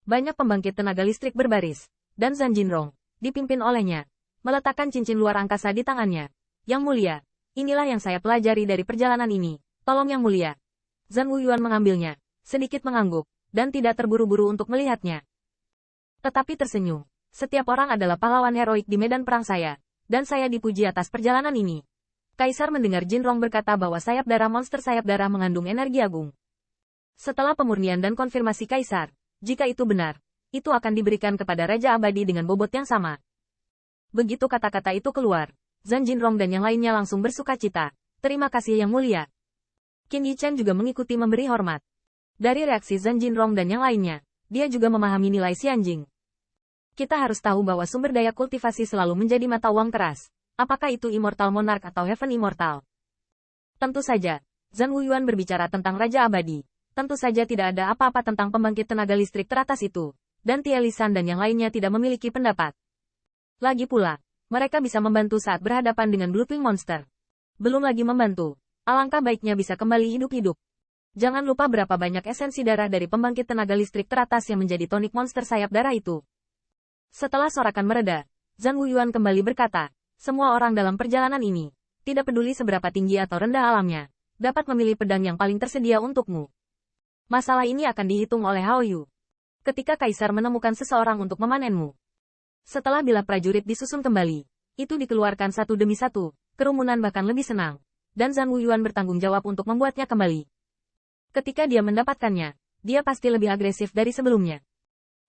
Banyak pembangkit tenaga listrik berbaris, dan Zhan Jinrong, dipimpin olehnya, meletakkan cincin luar angkasa di tangannya. Yang mulia, inilah yang saya pelajari dari perjalanan ini. Tolong Yang Mulia. Zhan Wuyuan mengambilnya, sedikit mengangguk, dan tidak terburu-buru untuk melihatnya. Tetapi tersenyum. Setiap orang adalah pahlawan heroik di medan perang saya, dan saya dipuji atas perjalanan ini. Kaisar mendengar Jinrong berkata bahwa sayap darah monster sayap darah mengandung energi agung. Setelah pemurnian dan konfirmasi Kaisar, jika itu benar, itu akan diberikan kepada Raja Abadi dengan bobot yang sama. Begitu kata-kata itu keluar, Zhan Jinrong dan yang lainnya langsung bersukacita. Terima kasih Yang Mulia. Qin Yichen juga mengikuti memberi hormat. Dari reaksi Zhan Jinrong dan yang lainnya, dia juga memahami nilai Xianjing. Kita harus tahu bahwa sumber daya kultivasi selalu menjadi mata uang keras. Apakah itu Immortal Monarch atau Heaven Immortal? Tentu saja, Zhan Wuyuan berbicara tentang Raja Abadi. Tentu saja tidak ada apa-apa tentang pembangkit tenaga listrik teratas itu. Dan Tie Lisan dan yang lainnya tidak memiliki pendapat. Lagi pula, mereka bisa membantu saat berhadapan dengan Bloodwing Monster. Belum lagi membantu, alangkah baiknya bisa kembali hidup-hidup. Jangan lupa berapa banyak esensi darah dari pembangkit tenaga listrik teratas yang menjadi tonik monster sayap darah itu. Setelah sorakan mereda, Zhan Wuyuan kembali berkata, semua orang dalam perjalanan ini, tidak peduli seberapa tinggi atau rendah alamnya, dapat memilih pedang yang paling tersedia untukmu. Masalah ini akan dihitung oleh Hao Yu. Ketika Kaisar menemukan seseorang untuk memanenmu. Setelah bila prajurit disusun kembali, itu dikeluarkan satu demi satu, kerumunan bahkan lebih senang, dan Zhan Wuyuan bertanggung jawab untuk membuatnya kembali. Ketika dia mendapatkannya, dia pasti lebih agresif dari sebelumnya.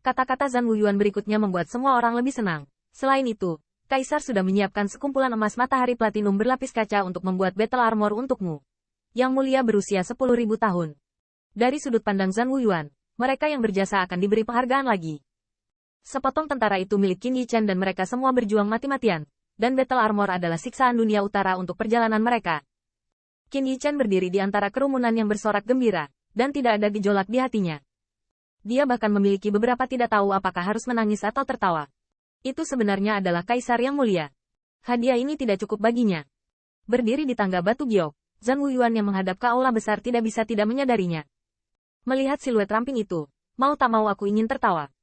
Kata-kata Zhan Wuyuan berikutnya membuat semua orang lebih senang. Selain itu, Kaisar sudah menyiapkan sekumpulan emas matahari platinum berlapis kaca untuk membuat battle armor untukmu. Yang Mulia berusia 10.000 tahun. Dari sudut pandang Zhan Wuyuan, mereka yang berjasa akan diberi penghargaan lagi. Sepotong tentara itu milik Qin Yichen dan mereka semua berjuang mati-matian, dan battle armor adalah siksaan dunia utara untuk perjalanan mereka. Qin Yichen berdiri di antara kerumunan yang bersorak gembira, dan tidak ada gejolak di hatinya. Dia bahkan memiliki beberapa tidak tahu apakah harus menangis atau tertawa. Itu sebenarnya adalah Kaisar yang mulia. Hadiah ini tidak cukup baginya. Berdiri di tangga batu giok, Zhan Wuyuan yang menghadap ke aula besar tidak bisa tidak menyadarinya. Melihat siluet ramping itu, mau tak mau aku ingin tertawa.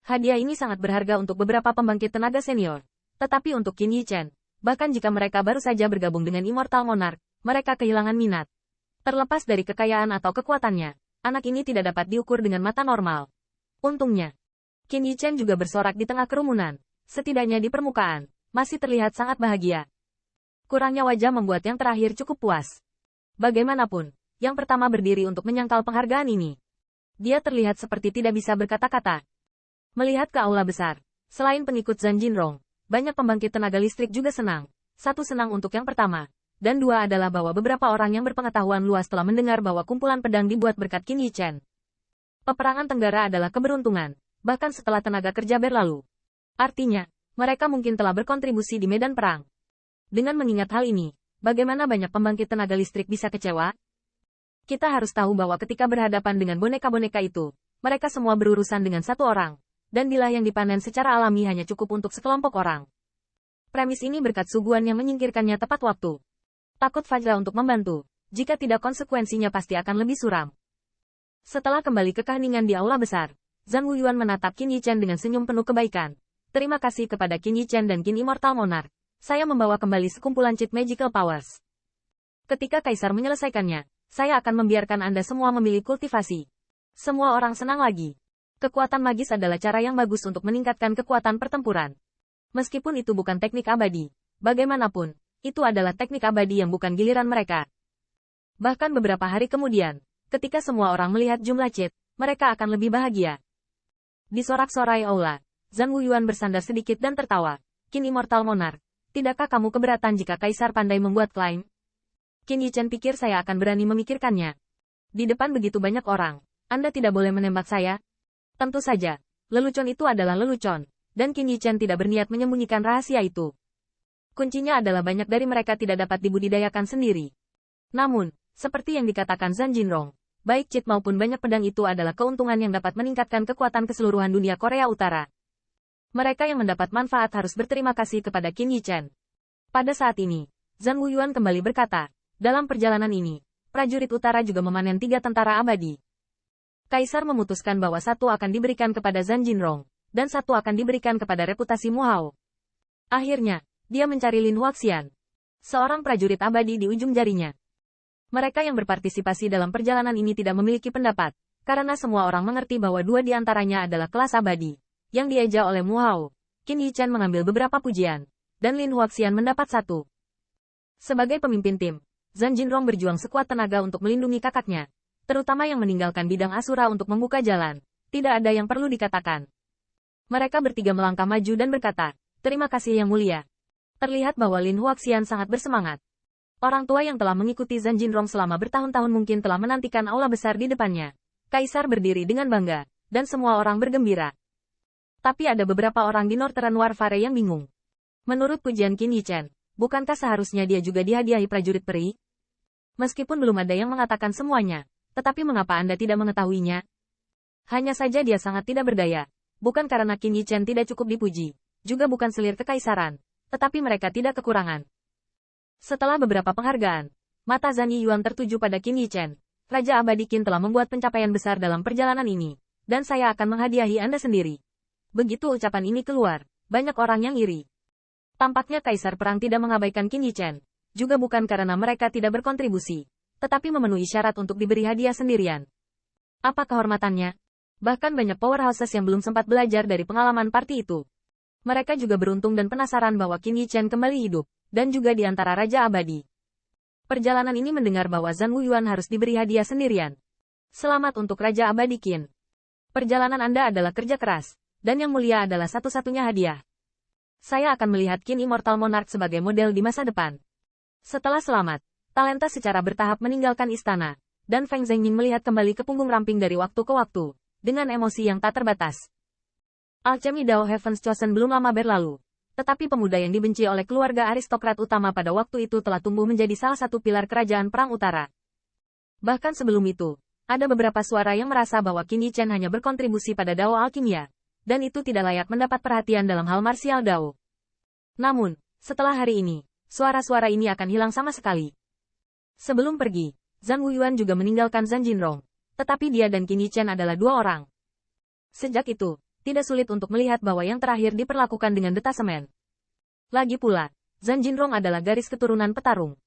Hadiah ini sangat berharga untuk beberapa pembangkit tenaga senior. Tetapi untuk Qin Yichen, bahkan jika mereka baru saja bergabung dengan Immortal Monarch, mereka kehilangan minat. Terlepas dari kekayaan atau kekuatannya, anak ini tidak dapat diukur dengan mata normal. Untungnya, Qin Yichen juga bersorak di tengah kerumunan, setidaknya di permukaan, masih terlihat sangat bahagia. Kurangnya wajah membuat yang terakhir cukup puas. Bagaimanapun, yang pertama berdiri untuk menyangkal penghargaan ini. Dia terlihat seperti tidak bisa berkata-kata. Melihat ke aula besar, selain pengikut Zhan Jinrong, banyak pembangkit tenaga listrik juga senang. Satu senang untuk yang pertama, dan dua adalah bahwa beberapa orang yang berpengetahuan luas telah mendengar bahwa kumpulan pedang dibuat berkat Qin Yichen. Peperangan Tenggara adalah keberuntungan, bahkan setelah tenaga kerja berlalu. Artinya, mereka mungkin telah berkontribusi di medan perang. Dengan mengingat hal ini, bagaimana banyak pembangkit tenaga listrik bisa kecewa? Kita harus tahu bahwa ketika berhadapan dengan boneka-boneka itu, mereka semua berurusan dengan satu orang. Dan bila yang dipanen secara alami hanya cukup untuk sekelompok orang. Premis ini berkat suguhan yang menyingkirkannya tepat waktu. Takut Fajra untuk membantu, jika tidak konsekuensinya pasti akan lebih suram. Setelah kembali ke keheningan di aula besar, Zhan Wuyuan menatap Qin Yichen dengan senyum penuh kebaikan. Terima kasih kepada Qin Yichen dan Qin Immortal Monarch. Saya membawa kembali sekumpulan cheat magical powers. Ketika Kaisar menyelesaikannya, saya akan membiarkan Anda semua memilih kultivasi. Semua orang senang lagi. Kekuatan magis adalah cara yang bagus untuk meningkatkan kekuatan pertempuran. Meskipun itu bukan teknik abadi, bagaimanapun, itu adalah teknik abadi yang bukan giliran mereka. Bahkan beberapa hari kemudian, ketika semua orang melihat jumlah cheat, mereka akan lebih bahagia. Di sorak-sorai aula, Zhan Wuyuan bersandar sedikit dan tertawa. Qin Immortal Monarch, tidakkah kamu keberatan jika Kaisar pandai membuat klaim? Qin Yichen pikir saya akan berani memikirkannya. Di depan begitu banyak orang, Anda tidak boleh menembak saya. Tentu saja, lelucon itu adalah lelucon, dan Qin Yichen tidak berniat menyembunyikan rahasia itu. Kuncinya adalah banyak dari mereka tidak dapat dibudidayakan sendiri. Namun, seperti yang dikatakan Zhan Jinrong, baik cheat maupun banyak pedang itu adalah keuntungan yang dapat meningkatkan kekuatan keseluruhan dunia Korea Utara. Mereka yang mendapat manfaat harus berterima kasih kepada Qin Yichen. Pada saat ini, Zhan Wuyuan kembali berkata, dalam perjalanan ini, prajurit utara juga memanen 3 tentara abadi. Kaisar memutuskan bahwa satu akan diberikan kepada Zhan Jinrong, dan satu akan diberikan kepada reputasi Mu Hao. Akhirnya, dia mencari Lin Huaxian, seorang prajurit abadi di ujung jarinya. Mereka yang berpartisipasi dalam perjalanan ini tidak memiliki pendapat, karena semua orang mengerti bahwa dua di antaranya adalah kelas abadi, yang dieja oleh Mu Hao. Qin Yichen mengambil beberapa pujian, dan Lin Huaxian mendapat satu. Sebagai pemimpin tim, Zhan Jinrong berjuang sekuat tenaga untuk melindungi kakaknya, terutama yang meninggalkan bidang Asura untuk membuka jalan. Tidak ada yang perlu dikatakan. Mereka bertiga melangkah maju dan berkata, "Terima kasih Yang Mulia." Terlihat bahwa Lin Huaxian sangat bersemangat. Orang tua yang telah mengikuti Zhan Jinrong selama bertahun-tahun mungkin telah menantikan aula besar di depannya. Kaisar berdiri dengan bangga, dan semua orang bergembira. Tapi ada beberapa orang di Northern Warfare yang bingung. Menurut pujian Qin Yichen, bukankah seharusnya dia juga dihadiahi prajurit peri? Meskipun belum ada yang mengatakan semuanya, tetapi mengapa Anda tidak mengetahuinya? Hanya saja dia sangat tidak berdaya. Bukan karena Qin Yichen tidak cukup dipuji, juga bukan selir kekaisaran, tetapi mereka tidak kekurangan. Setelah beberapa penghargaan, mata Zhan Yiyuan tertuju pada Qin Yichen. Raja Abadi Qin telah membuat pencapaian besar dalam perjalanan ini, dan saya akan menghadiahi Anda sendiri. Begitu ucapan ini keluar, banyak orang yang iri. Tampaknya Kaisar Perang tidak mengabaikan Qin Yichen, juga bukan karena mereka tidak berkontribusi, tetapi memenuhi syarat untuk diberi hadiah sendirian. Apa kehormatannya? Bahkan banyak powerhouses yang belum sempat belajar dari pengalaman party itu. Mereka juga beruntung dan penasaran bahwa Qin Yichen kembali hidup, dan juga di antara Raja Abadi. Perjalanan ini mendengar bahwa Zhan Wuyuan harus diberi hadiah sendirian. Selamat untuk Raja Abadi Qin. Perjalanan Anda adalah kerja keras, dan yang mulia adalah satu-satunya hadiah. Saya akan melihat Qin Immortal Monarch sebagai model di masa depan. Setelah selamat, Talenta secara bertahap meninggalkan istana, dan Feng Zhengying melihat kembali ke punggung ramping dari waktu ke waktu, dengan emosi yang tak terbatas. Alchemy Dao Heaven's Chosen belum lama berlalu, tetapi pemuda yang dibenci oleh keluarga aristokrat utama pada waktu itu telah tumbuh menjadi salah satu pilar kerajaan Perang Utara. Bahkan sebelum itu, ada beberapa suara yang merasa bahwa Qin Yichen hanya berkontribusi pada Dao Alkimia, dan itu tidak layak mendapat perhatian dalam hal martial Dao. Namun, setelah hari ini, suara-suara ini akan hilang sama sekali. Sebelum pergi, Zhan Wuyuan juga meninggalkan Zhan Jinrong, tetapi dia dan Qin Yichen adalah dua orang. Sejak itu, tidak sulit untuk melihat bahwa yang terakhir diperlakukan dengan detasemen. Lagi pula, Zhan Jinrong adalah garis keturunan petarung.